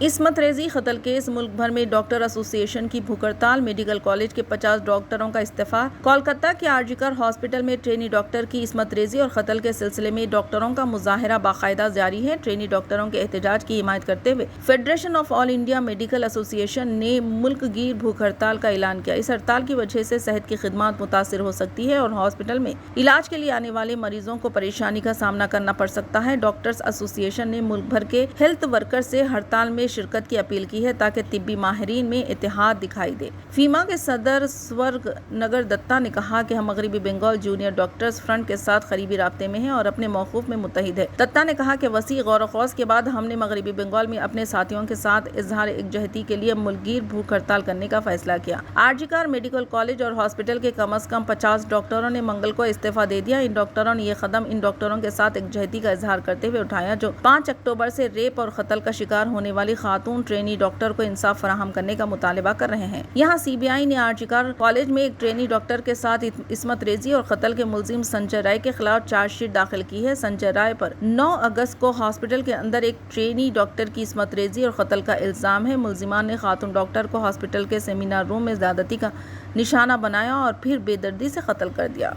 عصمت ریزی قتل کیس ملک بھر میں ڈاکٹر ایسوسی ایشن کی بھوک ہڑتال، میڈیکل کالج کے 50 ڈاکٹروں کا استعفیٰ۔ کولکتہ کے آر جی کر ہاسپٹل میں ٹرینی ڈاکٹر کی عصمت ریزی اور قتل کے سلسلے میں ڈاکٹروں کا مظاہرہ باقاعدہ جاری ہے۔ ٹرینی ڈاکٹروں کے احتجاج کی حمایت کرتے ہوئے federation of all India medical ایسوسی ایشن نے ملک گیر بھوک ہڑتال کا اعلان کیا۔ اس ہڑتال کی وجہ سے صحت کی خدمات متاثر ہو سکتی ہے اور ہاسپٹل میں علاج کے لیے آنے والے مریضوں کو پریشانی کا سامنا کرنا پڑ سکتا ہے۔ ڈاکٹرز ایسوسی ایشن نے ملک بھر کے ہیلتھ ورکرز سے ہڑتال میں شرکت کی اپیل کی ہے تاکہ طبی ماہرین میں اتحاد دکھائی دے۔ فیما کے صدر سورگ نگر دتا نے کہا کہ ہم مغربی بنگال جونیئر ڈاکٹرز فرنٹ کے ساتھ قریبی رابطے میں ہیں اور اپنے موقف میں متحد ہے۔ دتا نے کہا کہ وسیع غور و خوض کے بعد ہم نے مغربی بنگال میں اپنے ساتھیوں کے ساتھ اظہار یکجہتی کے لیے ملک گیر بھوک ہڑتال کرنے کا فیصلہ کیا۔ آر جی کر میڈیکل کالج اور ہاسپٹل کے کم از کم 50 ڈاکٹروں نے منگل کو استعفیٰ دے دیا۔ ان ڈاکٹروں نے یہ قدم ان ڈاکٹروں کے ساتھ یکجہتی کا اظہار کرتے ہوئے اٹھایا جو 5 اکتوبر سے ریپ اور قتل کا شکار ہونے والی خاتون ٹرینی ڈاکٹر کو انصاف فراہم کرنے کا مطالبہ کر رہے ہیں۔ یہاں سی بی آئی نے آر جی کر کالج میں ایک ٹرینی ڈاکٹر کے ساتھ عصمت ریزی اور قتل کے ملزم سنجے رائے کے خلاف چارج شیٹ داخل کی ہے۔ سنجے رائے پر 9 اگست کو ہاسپٹل کے اندر ایک ٹرینی ڈاکٹر کی عصمت ریزی اور قتل کا الزام ہے۔ ملزمان نے خاتون ڈاکٹر کو ہاسپٹل کے سیمینار روم میں زیادتی کا نشانہ بنایا اور پھر بے دردی سے قتل کر دیا۔